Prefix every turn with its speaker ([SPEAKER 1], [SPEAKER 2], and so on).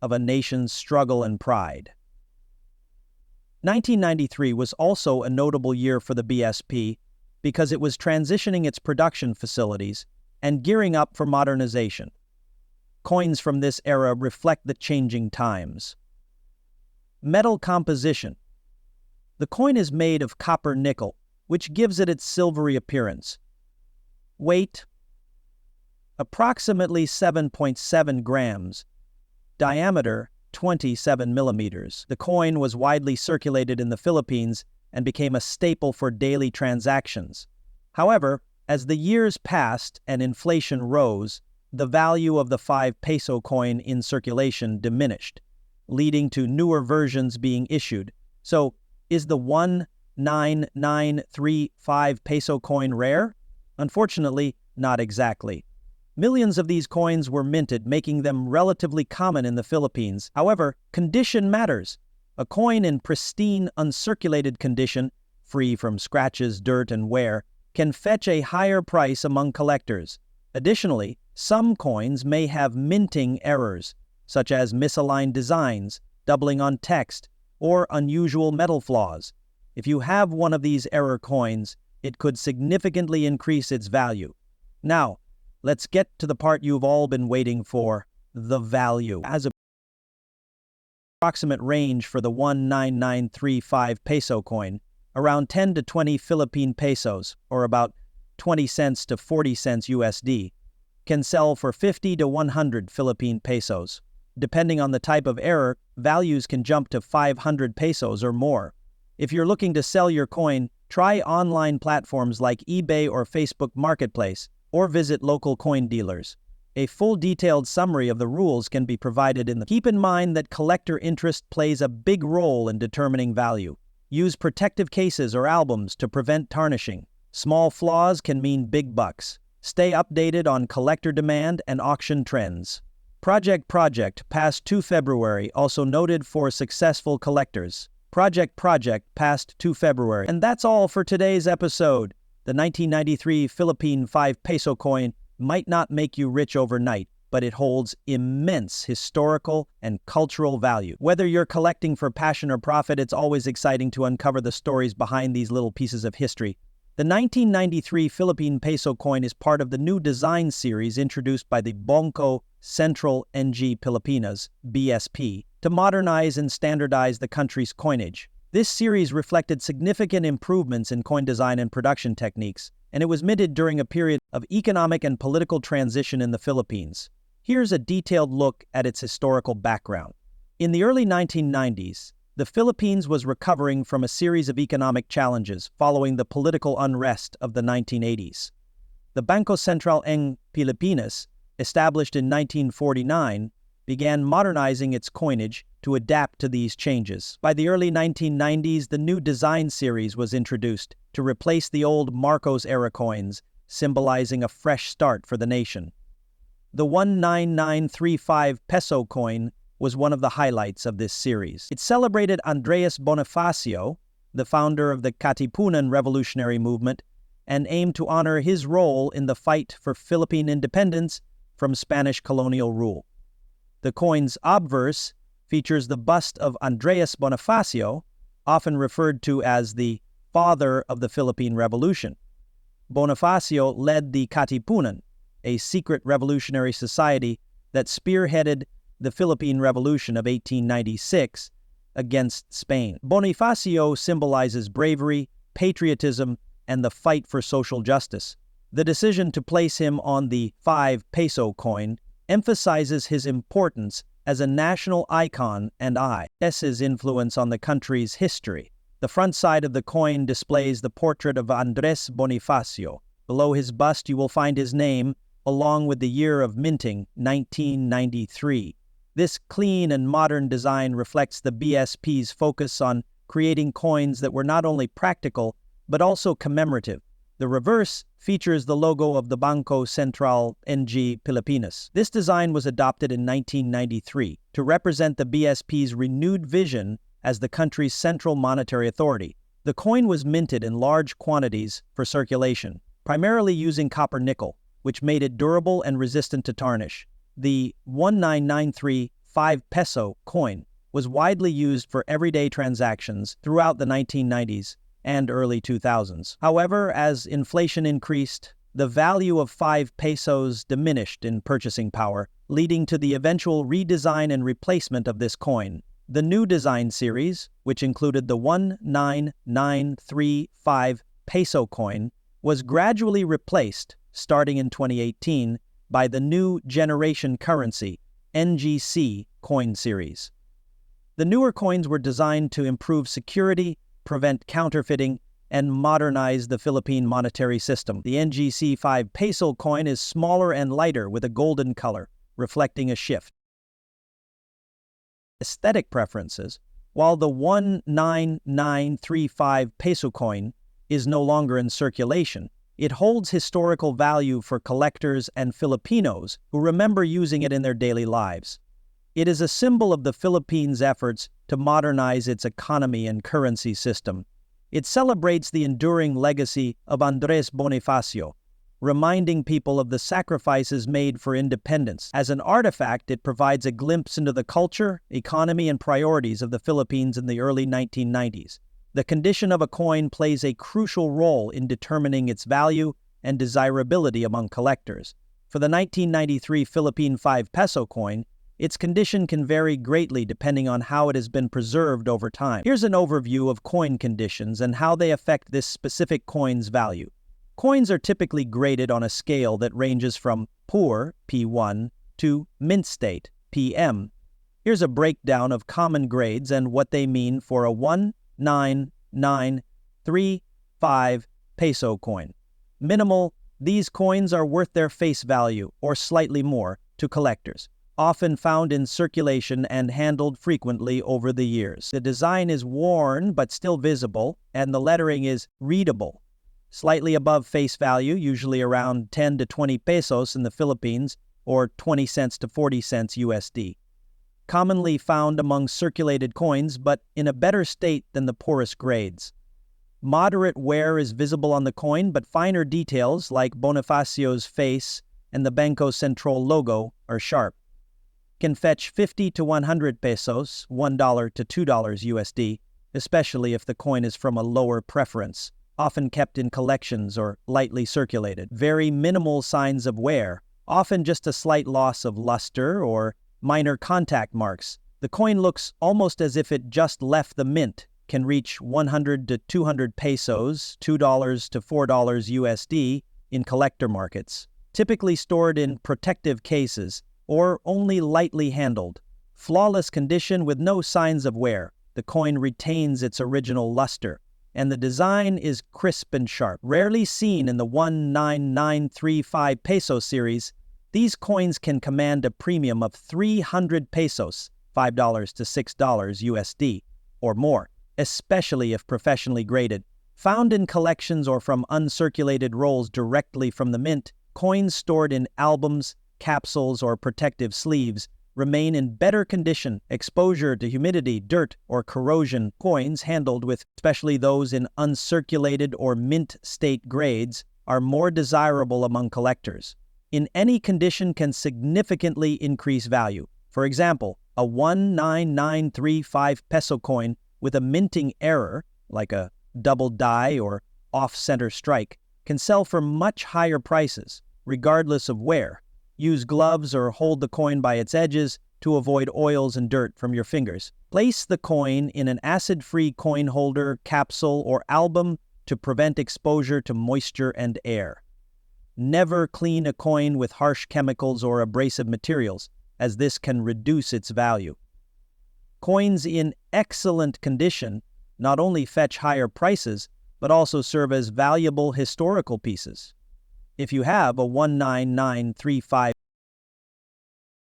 [SPEAKER 1] of a nation's struggle and pride. 1993 was also a notable year for the BSP because it was transitioning its production facilities and gearing up for modernization. Coins from this era reflect the changing times. Metal composition. The coin is made of copper nickel, which gives it its silvery appearance. Weight, approximately 7.7 grams. Diameter, 27 millimeters. The coin was widely circulated in the Philippines and became a staple for daily transactions. However, as the years passed and inflation rose, the value of the 5 peso coin in circulation diminished, leading to newer versions being issued. So, is the 19935 peso coin rare? Unfortunately, not exactly. Millions of these coins were minted, making them relatively common in the Philippines. However, condition matters. A coin in pristine, uncirculated condition, free from scratches, dirt, and wear, can fetch a higher price among collectors. Additionally, some coins may have minting errors, such as misaligned designs, doubling on text, or unusual metal flaws. If you have one of these error coins, it could significantly increase its value. Now, let's get to the part you've all been waiting for, the value. As an approximate range for the 19935 peso coin, around 10 to 20 Philippine pesos, or about 20 cents to 40 cents USD, can sell for 50 to 100 Philippine pesos. Depending on the type of error, values can jump to 500 pesos or more. If you're looking to sell your coin, try online platforms like eBay or Facebook Marketplace, or visit local coin dealers. A full detailed summary of the rules can be provided in the. Keep in mind that collector interest plays a big role in determining value. Use protective cases or albums to prevent tarnishing. Small flaws can mean big bucks. Stay updated on collector demand and auction trends. Project past 2 February, also noted for successful collectors. Project past 2 February. And that's all for today's episode. The 1993 Philippine 5 peso coin might not make you rich overnight, but it holds immense historical and cultural value. Whether you're collecting for passion or profit, it's always exciting to uncover the stories behind these little pieces of history. The 1993 Philippine peso coin is part of the new design series introduced by the Bangko Sentral ng Pilipinas, BSP, to modernize and standardize the country's coinage. This series reflected significant improvements in coin design and production techniques, and it was minted during a period of economic and political transition in the Philippines. Here's a detailed look at its historical background. In the early 1990s, the Philippines was recovering from a series of economic challenges following the political unrest of the 1980s. The Bangko Sentral ng Pilipinas, established in 1949, began modernizing its coinage to adapt to these changes. By the early 1990s, the new design series was introduced to replace the old Marcos-era coins, symbolizing a fresh start for the nation. The 19935 peso coin was one of the highlights of this series. It celebrated Andres Bonifacio, the founder of the Katipunan revolutionary movement, and aimed to honor his role in the fight for Philippine independence from Spanish colonial rule. The coin's obverse features the bust of Andres Bonifacio, often referred to as the father of the Philippine Revolution. Bonifacio led the Katipunan, a secret revolutionary society that spearheaded the Philippine Revolution of 1896 against Spain. Bonifacio symbolizes bravery, patriotism, and the fight for social justice. The decision to place him on the 5 peso coin emphasizes his importance as a national icon and his influence on the country's history. The front side of the coin displays the portrait of Andres Bonifacio. Below his bust you will find his name, along with the year of minting, 1993. This clean and modern design reflects the BSP's focus on creating coins that were not only practical, but also commemorative. The reverse features the logo of the Bangko Sentral ng Pilipinas. This design was adopted in 1993 to represent the BSP's renewed vision as the country's central monetary authority. The coin was minted in large quantities for circulation, primarily using copper nickel, which made it durable and resistant to tarnish. The 19935 5 peso coin was widely used for everyday transactions throughout the 1990s and early 2000s. However, as inflation increased, the value of 5 pesos diminished in purchasing power, leading to the eventual redesign and replacement of this coin. The new design series, which included the 19935 peso coin, was gradually replaced, starting in 2018, by the new generation currency, NGC coin series. The newer coins were designed to improve security, prevent counterfeiting, and modernize the Philippine monetary system. The NGC 5 peso coin is smaller and lighter with a golden color, reflecting a shift. Aesthetic preferences. While the 19935 peso coin is no longer in circulation, it holds historical value for collectors and Filipinos who remember using it in their daily lives. It is a symbol of the Philippines' efforts to modernize its economy and currency system. It celebrates the enduring legacy of Andres Bonifacio, reminding people of the sacrifices made for independence. As an artifact, it provides a glimpse into the culture, economy, and priorities of the Philippines in the early 1990s. The condition of a coin plays a crucial role in determining its value and desirability among collectors. For the 1993 Philippine 5 peso coin, its condition can vary greatly depending on how it has been preserved over time. Here's an overview of coin conditions and how they affect this specific coin's value. Coins are typically graded on a scale that ranges from poor, P1, to mint state, PM. Here's a breakdown of common grades and what they mean for a 19935 peso coin. Minimal, these coins are worth their face value, or slightly more, to collectors, often found in circulation and handled frequently over the years. The design is worn but still visible, and the lettering is readable. Slightly above face value, usually around 10 to 20 pesos in the Philippines, or 20 cents to 40 cents USD. Commonly found among circulated coins, but in a better state than the poorest grades. Moderate wear is visible on the coin, but finer details like Bonifacio's face and the Banco Central logo are sharp. Can fetch 50 to 100 pesos, $1 to $2 USD, especially if the coin is from a lower preference, often kept in collections or lightly circulated. Very minimal signs of wear, often just a slight loss of luster or minor contact marks. The coin looks almost as if it just left the mint, can reach 100 to 200 pesos, $2 to $4 USD in collector markets, typically stored in protective cases or only lightly handled. Flawless condition with no signs of wear. The coin retains its original luster, and the design is crisp and sharp. Rarely seen in the 19935 peso series, these coins can command a premium of 300 pesos, $5 to $6 USD, or more, especially if professionally graded. Found in collections or from uncirculated rolls directly from the mint, coins stored in albums, capsules, or protective sleeves remain in better condition. Exposure to humidity, dirt, or corrosion. Coins handled with, especially those in uncirculated or mint state grades, are more desirable among collectors. In any condition can significantly increase value. For example, a 19935 peso coin with a minting error, like a double die or off-center strike, can sell for much higher prices, regardless of wear. Use gloves or hold the coin by its edges to avoid oils and dirt from your fingers. Place the coin in an acid-free coin holder, capsule, or album to prevent exposure to moisture and air. Never clean a coin with harsh chemicals or abrasive materials, as this can reduce its value. Coins in excellent condition not only fetch higher prices, but also serve as valuable historical pieces. If you have a 19935